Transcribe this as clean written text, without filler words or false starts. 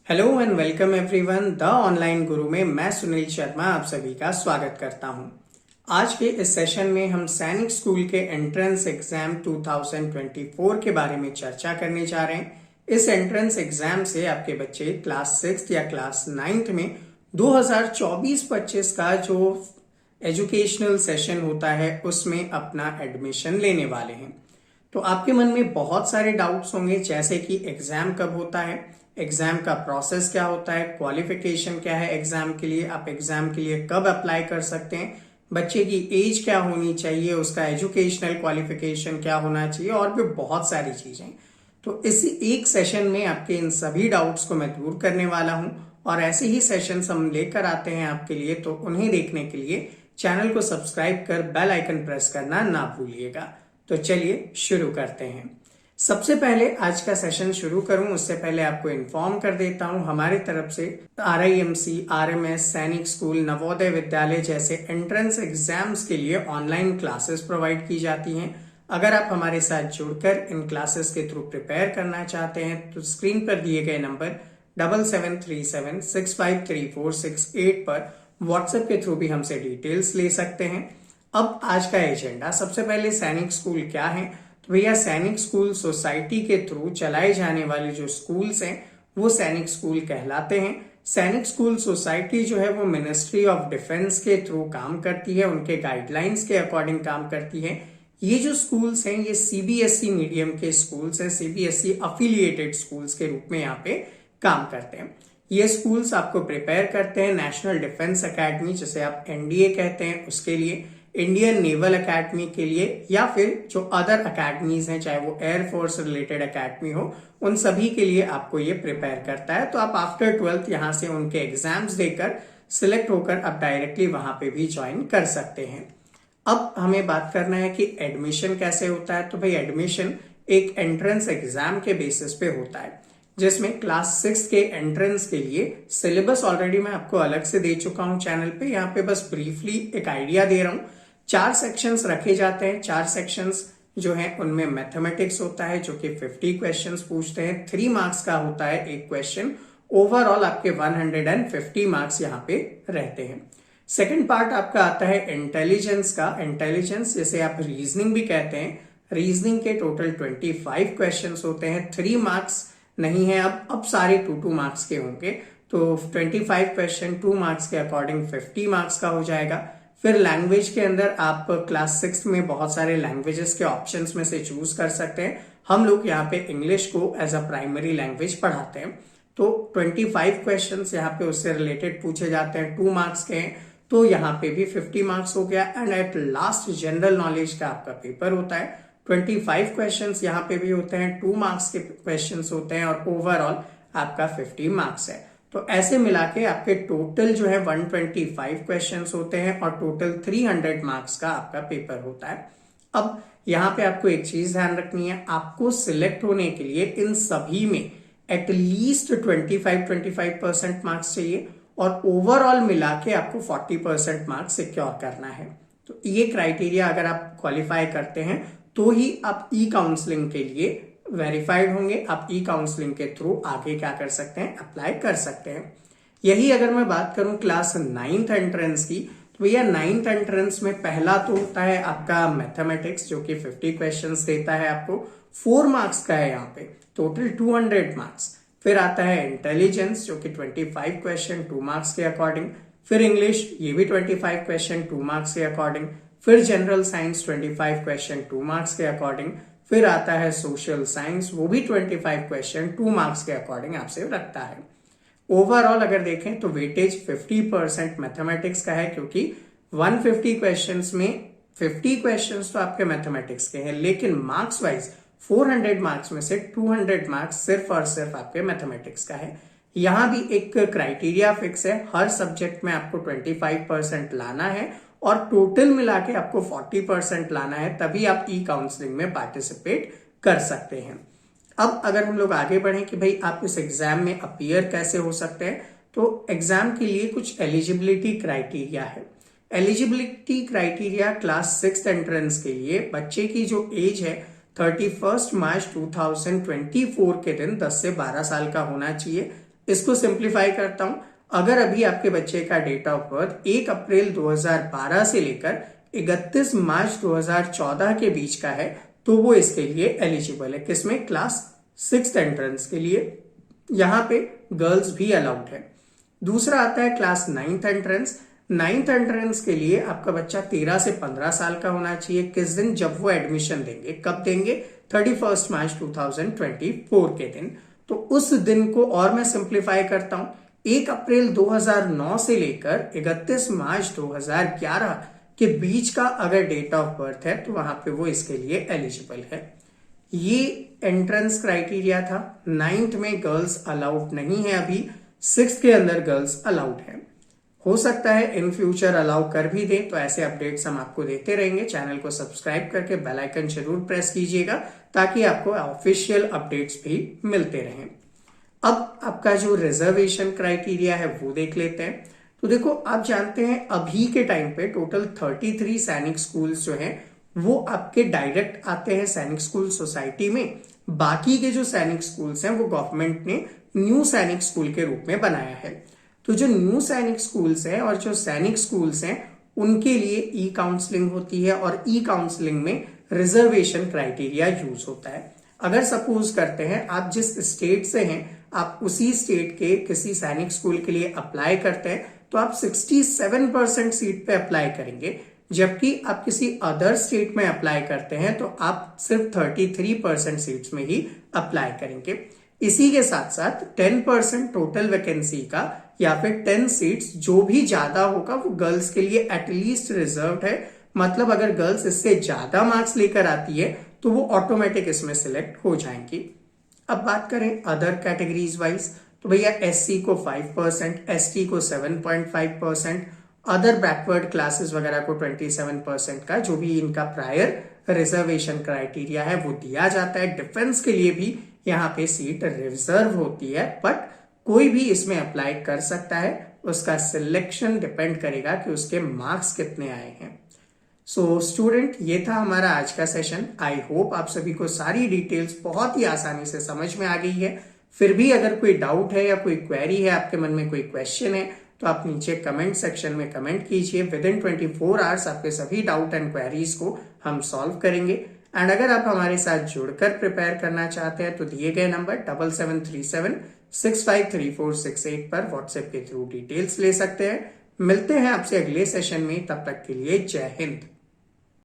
Hello and welcome everyone the online गुरु में मैं सुनील शर्मा आप सभी का स्वागत करता हूं। आज के इस सेशन में हम सैनिक स्कूल के एंट्रेंस एग्जाम 2024 के बारे में चर्चा करने जा रहे हैं। इस एंट्रेंस एग्जाम से आपके बच्चे क्लास 6 या क्लास 9 में 2024-25 का जो एजुकेशनल सेशन होता है उसमें अपना एडमिशन लेने वाले हैं। तो आपके मन में बहुत सारे डाउट्स होंगे, जैसे कि एग्जाम कब होता है, एग्जाम का प्रोसेस क्या होता है, क्वालिफिकेशन क्या है एग्जाम के लिए, आप एग्जाम के लिए कब अप्लाई कर सकते हैं, बच्चे की एज क्या होनी चाहिए, उसका एजुकेशनल क्वालिफिकेशन क्या होना चाहिए और भी बहुत सारी चीजें। तो इसी एक सेशन में आपके इन सभी डाउट्स को मैं दूर करने वाला हूं और ऐसे ही सेशंस हम लेकर आते हैं आपके लिए। तो उन्हें देखने के लिए चैनल को सब्सक्राइब कर बेल आइकन प्रेस करना ना भूलिएगा। तो चलिए शुरू करते हैं। सबसे पहले आज का सेशन शुरू करूं उससे पहले आपको इन्फॉर्म कर देता हूं, हमारी तरफ से RIMC, RMS, सैनिक स्कूल, नवोदय विद्यालय जैसे एंट्रेंस एग्जाम्स के लिए ऑनलाइन क्लासेस प्रोवाइड की जाती हैं। अगर आप हमारे साथ जुड़कर इन क्लासेस के थ्रू प्रिपेयर करना चाहते हैं तो स्क्रीन पर दिए गए नंबर 7737653468 पर व्हाट्सएप के थ्रू भी हमसे डिटेल्स ले सकते हैं। अब आज का एजेंडा, सबसे पहले सैनिक स्कूल क्या है। तो भैया सैनिक स्कूल सोसाइटी के थ्रू चलाए जाने वाले जो स्कूल्स हैं वो सैनिक स्कूल कहलाते हैं। सैनिक स्कूल सोसाइटी जो है वो मिनिस्ट्री ऑफ डिफेंस के थ्रू काम करती है, उनके गाइडलाइंस के अकॉर्डिंग काम करती है। ये जो स्कूल्स हैं ये CBSE मीडियम के स्कूल्स हैं, CBSE अफिलिएटेड स्कूल्स के रूप में यहाँ पे काम करते हैं। ये स्कूल्स आपको प्रिपेयर करते हैं नेशनल डिफेंस एकेडमी, जिसे आप NDA कहते हैं, उसके लिए, इंडियन नेवल एकेडमी के लिए, या फिर जो अदर एकेडमीज हैं चाहे वो एयरफोर्स रिलेटेड एकेडमी हो, उन सभी के लिए आपको ये प्रिपेयर करता है। तो आप आफ्टर 12th यहाँ से उनके एग्जाम्स देकर सिलेक्ट होकर आप डायरेक्टली वहां पे भी ज्वाइन कर सकते हैं। अब हमें बात करना है कि एडमिशन कैसे होता है। तो भाई एडमिशन एक एंट्रेंस एग्जाम के बेसिस पे होता है, जिसमें क्लास 6 के एंट्रेंस के लिए सिलेबस ऑलरेडी मैं आपको अलग से दे चुका हूं चैनल पे। यहाँ पे बस ब्रीफली एक आइडिया दे रहा हूं। 4 सेक्शंस रखे जाते हैं। 4 सेक्शंस जो हैं उनमें मैथमेटिक्स होता है जो कि 50 क्वेश्चंस पूछते हैं, 3 मार्क्स का होता है एक क्वेश्चन। ओवरऑल आपके 150 मार्क्स यहाँ पे रहते हैं। सेकेंड पार्ट आपका आता है इंटेलिजेंस का। इंटेलिजेंस जिसे आप रीजनिंग भी कहते हैं, रीजनिंग के टोटल 25 क्वेश्चंस होते हैं। 3 मार्क्स नहीं है, अब सारे 2 मार्क्स के होंगे। तो 25 क्वेश्चन 2 मार्क्स के अकॉर्डिंग 50 मार्क्स का हो जाएगा। फिर लैंग्वेज के अंदर आप क्लास 6 में बहुत सारे लैंग्वेजेस के ऑप्शंस में से चूज कर सकते हैं। हम लोग यहाँ पे इंग्लिश को एज अ प्राइमरी लैंग्वेज पढ़ाते हैं। तो 25 क्वेश्चंस यहाँ पे उससे रिलेटेड पूछे जाते हैं, 2 मार्क्स के हैं, तो यहाँ पे भी 50 मार्क्स हो गया। And at last general knowledge का आपका पेपर होता है। 25 क्वेश्चंस यहाँ पे भी होते हैं, 2 मार्क्स के क्वेश्चंस होते हैं और ओवरऑल आपका 50 मार्क्स है। तो ऐसे मिला के आपके टोटल जो है 125 क्वेश्चंस होते हैं और टोटल 300 मार्क्स का आपका पेपर होता है। अब यहाँ पे आपको एक चीज ध्यान रखनी है, आपको सिलेक्ट होने के लिए इन सभी में एटलीस्ट 25% मार्क्स चाहिए और ओवरऑल मिला के आपको 40% मार्क्स सिक्योर करना है। तो ये क्राइटेरिया अगर आप क्वालिफाई करते हैं तो ही आप काउंसलिंग के लिए वेरीफाइड होंगे। आप काउंसलिंग के थ्रू आगे क्या कर सकते हैं, अप्लाई कर सकते हैं। यही अगर मैं बात करूं क्लास 9th एंट्रेंस की, तो भैया 9th एंट्रेंस में पहला तो होता है आपका मैथमेटिक्स जो कि 50 क्वेश्चंस देता है आपको, 4 मार्क्स का है यहाँ पे, टोटल 200 मार्क्स। फिर आता है इंटेलिजेंस जो कि 25 क्वेश्चन 2 मार्क्स के अकॉर्डिंग। फिर इंग्लिश, ये भी 25 क्वेश्चन 2 मार्क्स के अकॉर्डिंग। फिर जनरल साइंस 25 क्वेश्चन 2 मार्क्स के अकॉर्डिंग। फिर आता है सोशल साइंस, वो भी 25 क्वेश्चन 2 मार्क्स के अकॉर्डिंग आपसे रखता है। ओवरऑल अगर देखें तो वेटेज 50% मैथमेटिक्स का है, क्योंकि 150 क्वेश्चंस में 50 क्वेश्चंस तो आपके मैथमेटिक्स के हैं, लेकिन मार्क्स वाइज 400 मार्क्स में से 200 मार्क्स सिर्फ और सिर्फ आपके मैथमेटिक्स का है। यहां भी एक क्राइटेरिया फिक्स है, हर सब्जेक्ट में आपको 25% लाना है और टोटल मिला के आपको 40% लाना है, तभी आप काउंसलिंग में पार्टिसिपेट कर सकते हैं। अब अगर हम लोग आगे बढ़ें कि भाई आप इस एग्जाम में अपीयर कैसे हो सकते हैं, तो एग्जाम के लिए कुछ एलिजिबिलिटी क्राइटेरिया है। एलिजिबिलिटी क्राइटेरिया क्लास 6 एंट्रेंस के लिए बच्चे की जो एज है 31 मार्च 2024 के दिन 10 से 12 साल का होना चाहिए। इसको सिंप्लीफाई करता हूं। अगर अभी आपके बच्चे का डेट ऑफ बर्थ 1 अप्रैल 2012 से लेकर 31 मार्च 2014 के बीच का है तो वो इसके लिए एलिजिबल है। किसमें? क्लास 6 एंट्रेंस के लिए। यहां पे गर्ल्स भी अलाउड है। दूसरा आता है class 9th entrance. 9th entrance के लिए आपका बच्चा 13 से 15 साल का होना चाहिए। किस दिन? जब वो एडमिशन देंगे। कब देंगे? 31 मार्च 2024 के दिन। तो उस दिन को और मैं सिंप्लीफाई करता हूं। 1 अप्रैल 2009 से लेकर 31 मार्च 2011 के बीच का अगर डेट ऑफ बर्थ है तो वहां पे वो इसके लिए एलिजिबल है। ये एंट्रेंस क्राइटेरिया था। 9th में गर्ल्स अलाउड नहीं है अभी, 6th के अंदर गर्ल्स अलाउड है। हो सकता है इन फ्यूचर अलाउ कर भी दे, तो ऐसे अपडेट्स हम आपको देते रहेंगे। चैनल को सब्सक्राइब करके बेल आइकन जरूर प्रेस कीजिएगा ताकि आपको ऑफिशियल अपडेट्स भी मिलते रहें। अब आपका जो रिजर्वेशन क्राइटेरिया है वो देख लेते हैं। तो देखो, आप जानते हैं अभी के टाइम पे टोटल 33 सैनिक स्कूल्स जो हैं वो आपके डायरेक्ट आते हैं सैनिक स्कूल सोसाइटी में। बाकी के जो सैनिक स्कूल्स हैं वो गवर्नमेंट ने न्यू सैनिक स्कूल के रूप में बनाया है। तो जो न्यू सैनिक स्कूल्स हैं और जो सैनिक स्कूल्स हैं उनके लिए ई काउंसलिंग होती है और ई काउंसलिंग में रिजर्वेशन क्राइटेरिया यूज होता है। अगर सपोज करते हैं आप जिस स्टेट से हैं आप उसी स्टेट के किसी सैनिक स्कूल के लिए अप्लाई करते हैं तो आप 67% सीट पे अप्लाई करेंगे, जबकि आप किसी अदर स्टेट में अप्लाई करते हैं तो आप सिर्फ 33% सीट्स में ही अप्लाई करेंगे। इसी के साथ साथ 10% टोटल वैकेंसी का या फिर 10 सीट्स जो भी ज्यादा होगा वो गर्ल्स के लिए एटलीस्ट रिजर्व्ड है। मतलब अगर गर्ल्स इससे ज्यादा मार्क्स लेकर आती है तो वो ऑटोमेटिक इसमें सिलेक्ट हो जाएंगी। अब बात करें अदर कैटेगरीज वाइज, तो भैया एससी को 5%, एसटी को 7.5%, अदर बैकवर्ड क्लासेस वगैरह को 27% का जो भी इनका प्रायर रिजर्वेशन क्राइटेरिया है वो दिया जाता है। डिफेंस के लिए भी यहाँ पे सीट रिजर्व होती है, बट कोई भी इसमें अप्लाई कर सकता है। उसका सिलेक्शन डिपेंड करेगा कि उसके मार्क्स कितने आए हैं। सो स्टूडेंट, ये था हमारा आज का सेशन। आई होप आप सभी को सारी डिटेल्स बहुत ही आसानी से समझ में आ गई है। फिर भी अगर कोई डाउट है या कोई क्वेरी है, आपके मन में कोई क्वेश्चन है, तो आप नीचे कमेंट सेक्शन में कमेंट कीजिए। विद इन 24 आवर्स आपके सभी डाउट एंड क्वेरीज को हम सॉल्व करेंगे। एंड अगर आप हमारे साथ जुड़कर प्रिपेयर करना चाहते हैं तो दिए गए नंबर 7737653468 पर व्हाट्सएप के थ्रू डिटेल्स ले सकते हैं। मिलते हैं आपसे अगले सेशन में, तब तक के लिए जय हिंद।